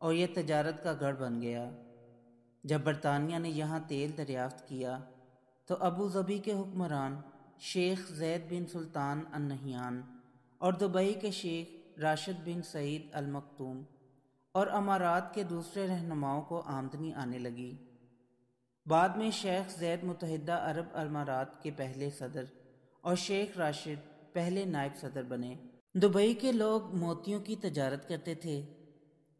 اور یہ تجارت کا گڑھ بن گیا۔ جب برطانیہ نے یہاں تیل دریافت کیا تو ابو ظبی کے حکمران شیخ زید بن سلطان النہیان اور دبئی کے شیخ راشد بن سعید المکتوم اور امارات کے دوسرے رہنماؤں کو آمدنی آنے لگی۔ بعد میں شیخ زید متحدہ عرب امارات کے پہلے صدر اور شیخ راشد پہلے نائب صدر بنے۔ دبئی کے لوگ موتیوں کی تجارت کرتے تھے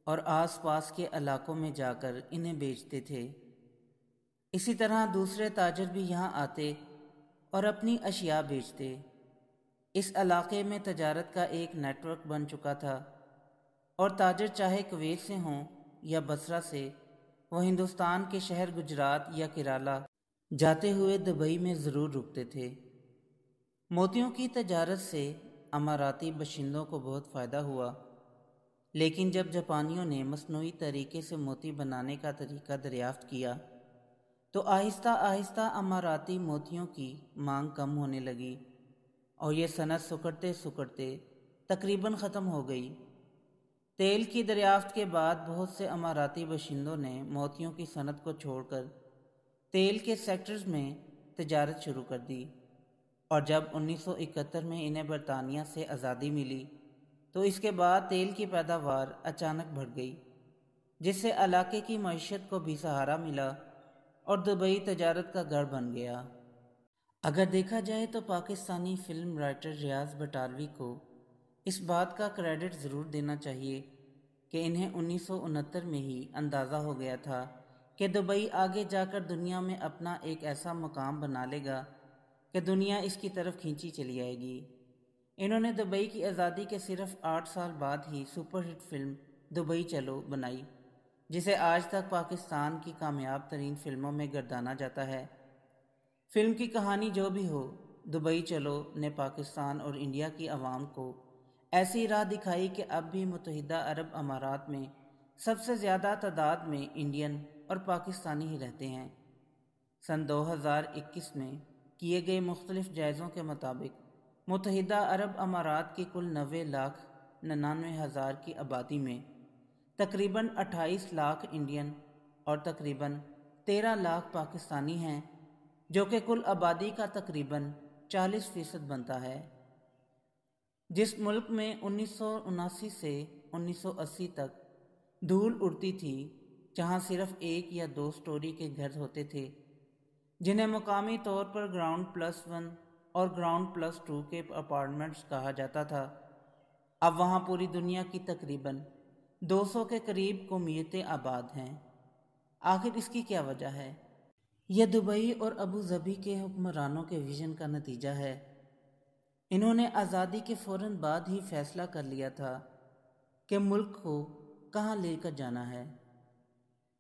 اور آس پاس کے علاقوں میں جا کر انہیں بیچتے تھے۔ اسی طرح دوسرے تاجر بھی یہاں آتے اور اپنی اشیاء بیچتے۔ اس علاقے میں تجارت کا ایک نیٹ ورک بن چکا تھا اور تاجر چاہے کویت سے ہوں یا بصرہ سے، وہ ہندوستان کے شہر گجرات یا کیرالہ جاتے ہوئے دبئی میں ضرور رکتے تھے۔ موتیوں کی تجارت سے اماراتی باشندوں کو بہت فائدہ ہوا، لیکن جب جاپانیوں نے مصنوعی طریقے سے موتی بنانے کا طریقہ دریافت کیا تو آہستہ آہستہ اماراتی موتیوں کی مانگ کم ہونے لگی اور یہ صنعت سکڑتے سکڑتے تقریباً ختم ہو گئی۔ تیل کی دریافت کے بعد بہت سے اماراتی باشندوں نے موتیوں کی صنعت کو چھوڑ کر تیل کے سیکٹرز میں تجارت شروع کر دی، اور جب 1971 میں انہیں برطانیہ سے آزادی ملی تو اس کے بعد تیل کی پیداوار اچانک بڑھ گئی، جس سے علاقے کی معیشت کو بھی سہارا ملا اور دبئی تجارت کا گڑھ بن گیا۔ اگر دیکھا جائے تو پاکستانی فلم رائٹر ریاض بٹالوی کو اس بات کا کریڈٹ ضرور دینا چاہیے کہ انہیں 1969 میں ہی اندازہ ہو گیا تھا کہ دبئی آگے جا کر دنیا میں اپنا ایک ایسا مقام بنا لے گا کہ دنیا اس کی طرف کھینچی چلی آئے گی۔ انہوں نے دبئی کی آزادی کے صرف 8 سال بعد ہی سپر ہٹ فلم دبئی چلو بنائی، جسے آج تک پاکستان کی کامیاب ترین فلموں میں گردانا جاتا ہے۔ فلم کی کہانی جو بھی ہو، دبئی چلو نے پاکستان اور انڈیا کی عوام کو ایسی راہ دکھائی کہ اب بھی متحدہ عرب امارات میں سب سے زیادہ تعداد میں انڈین اور پاکستانی ہی رہتے ہیں۔ سن 2021 میں کیے گئے مختلف جائزوں کے مطابق متحدہ عرب امارات کی کل 90,99,000 کی آبادی میں تقریباً 28 لاکھ انڈین اور تقریباً 13 لاکھ پاکستانی ہیں، جو کہ کل آبادی کا تقریباً 40% بنتا ہے۔ جس ملک میں 1979 سے 1980 تک دھول اڑتی تھی، جہاں صرف 1 یا 2 سٹوری کے گھر ہوتے تھے جنہیں مقامی طور پر گراؤنڈ پلس 1 اور گراؤنڈ پلس 2 کے اپارٹمنٹس کہا جاتا تھا، اب وہاں پوری دنیا کی تقریباً 200 کے قریب قومیتیں آباد ہیں۔ آخر اس کی کیا وجہ ہے؟ یہ دبئی اور ابو ظبی کے حکمرانوں کے ویژن کا نتیجہ ہے۔ انہوں نے آزادی کے فوراً بعد ہی فیصلہ کر لیا تھا کہ ملک کو کہاں لے کر جانا ہے۔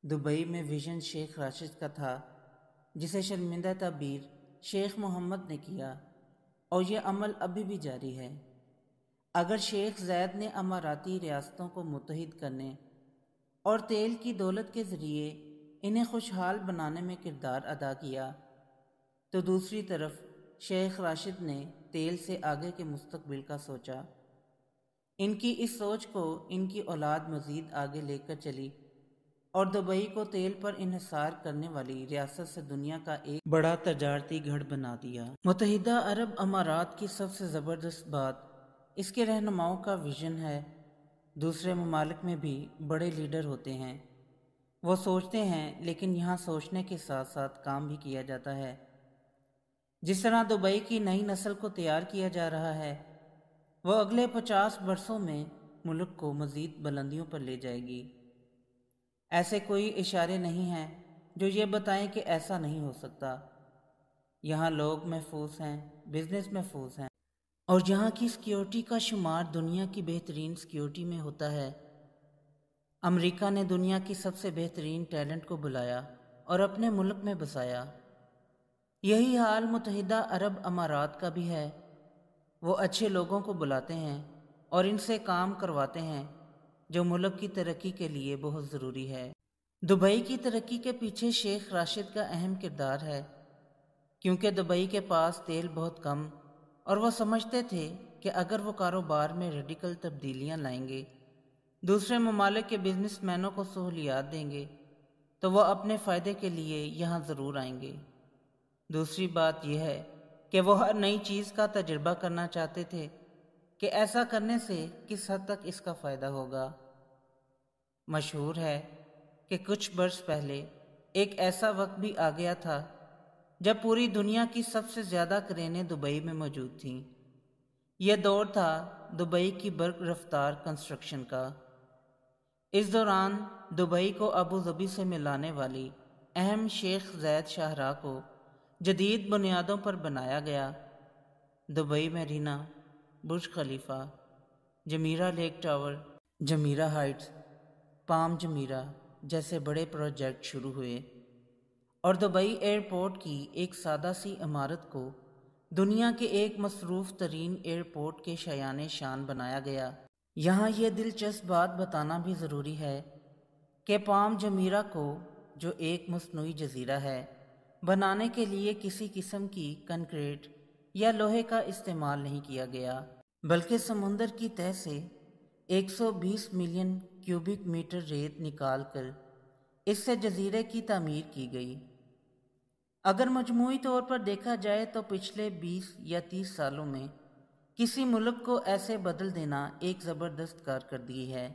دبئی میں ویژن شیخ راشد کا تھا، جسے شرمندہ تعبیر شیخ محمد نے کیا، اور یہ عمل ابھی بھی جاری ہے۔ اگر شیخ زید نے اماراتی ریاستوں کو متحد کرنے اور تیل کی دولت کے ذریعے انہیں خوشحال بنانے میں کردار ادا کیا، تو دوسری طرف شیخ راشد نے تیل سے آگے کے مستقبل کا سوچا۔ ان کی اس سوچ کو ان کی اولاد مزید آگے لے کر چلی اور دبئی کو تیل پر انحصار کرنے والی ریاست سے دنیا کا ایک بڑا تجارتی گڑھ بنا دیا۔ متحدہ عرب امارات کی سب سے زبردست بات اس کے رہنماؤں کا ویژن ہے۔ دوسرے ممالک میں بھی بڑے لیڈر ہوتے ہیں، وہ سوچتے ہیں، لیکن یہاں سوچنے کے ساتھ ساتھ کام بھی کیا جاتا ہے۔ جس طرح دبئی کی نئی نسل کو تیار کیا جا رہا ہے، وہ اگلے 50 برسوں میں ملک کو مزید بلندیوں پر لے جائے گی۔ ایسے کوئی اشارے نہیں ہیں جو یہ بتائیں کہ ایسا نہیں ہو سکتا۔ یہاں لوگ محفوظ ہیں، بزنس محفوظ ہیں، اور یہاں کی سیکیورٹی کا شمار دنیا کی بہترین سیکیورٹی میں ہوتا ہے۔ امریکہ نے دنیا کی سب سے بہترین ٹیلنٹ کو بلایا اور اپنے ملک میں بسایا۔ یہی حال متحدہ عرب امارات کا بھی ہے۔ وہ اچھے لوگوں کو بلاتے ہیں اور ان سے کام کرواتے ہیں جو ملک کی ترقی کے لیے بہت ضروری ہے۔ دبئی کی ترقی کے پیچھے شیخ راشد کا اہم کردار ہے، کیونکہ دبئی کے پاس تیل بہت کم، اور وہ سمجھتے تھے کہ اگر وہ کاروبار میں ریڈیکل تبدیلیاں لائیں گے دوسرے ممالک کے بزنس مینوں کو سہولیات دیں گے تو وہ اپنے فائدے کے لیے یہاں ضرور آئیں گے۔ دوسری بات یہ ہے کہ وہ ہر نئی چیز کا تجربہ کرنا چاہتے تھے کہ ایسا کرنے سے کس حد تک اس کا فائدہ ہوگا۔ مشہور ہے کہ کچھ برس پہلے ایک ایسا وقت بھی آ گیا تھا جب پوری دنیا کی سب سے زیادہ کرینیں دبئی میں موجود تھیں۔ یہ دور تھا دبئی کی برق رفتار کنسٹرکشن کا۔ اس دوران دبئی کو ابو ظبی سے ملانے والی اہم شیخ زاید شاہراہ کو جدید بنیادوں پر بنایا گیا۔ دبئی میرینا، برج خلیفہ، جمیرہ لیک ٹاور، جمیرہ ہائٹس، پام جمیرہ جیسے بڑے پروجیکٹ شروع ہوئے، اور دبئی ایئرپورٹ کی ایک سادہ سی عمارت کو دنیا کے ایک مصروف ترین ایئرپورٹ کے شایان شان بنایا گیا۔ یہاں یہ دلچسپ بات بتانا بھی ضروری ہے کہ پام جمیرہ کو، جو ایک مصنوعی جزیرہ ہے، بنانے کے لیے کسی قسم کی کنکریٹ یا لوہے کا استعمال نہیں کیا گیا، بلکہ سمندر کی تہہ سے 120 ملین کیوبک میٹر ریت نکال کر اس سے جزیرے کی تعمیر کی گئی۔ اگر مجموعی طور پر دیکھا جائے تو پچھلے 20 یا 30 سالوں میں کسی ملک کو ایسے بدل دینا ایک زبردست کارکردگی ہے۔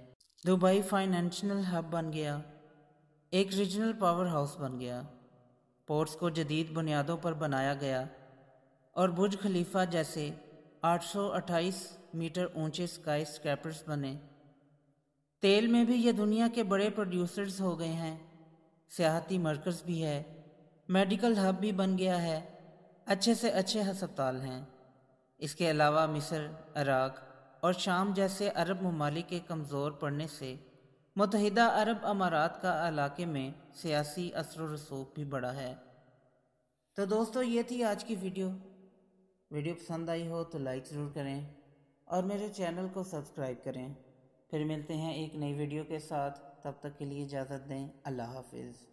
دبئی فائنینشیل ہب بن گیا، ایک ریجنل پاور ہاؤس بن گیا، پورٹس کو جدید بنیادوں پر بنایا گیا، اور برج خلیفہ جیسے 828 میٹر اونچے اسکائی اسکریپرز بنے۔ تیل میں بھی یہ دنیا کے بڑے پروڈیوسرز ہو گئے ہیں، سیاحتی مرکز بھی ہے، میڈیکل ہب بھی بن گیا ہے، اچھے سے اچھے ہسپتال ہیں۔ اس کے علاوہ مصر، عراق اور شام جیسے عرب ممالک کے کمزور پڑنے سے متحدہ عرب امارات کا علاقے میں سیاسی اثر و رسوخ بھی بڑا ہے۔ تو دوستو، یہ تھی آج کی ویڈیو پسند آئی ہو تو لائک ضرور کریں اور میرے چینل کو سبسکرائب کریں۔ پھر ملتے ہیں ایک نئی ویڈیو کے ساتھ، تب تک کے لیے اجازت دیں۔ اللہ حافظ۔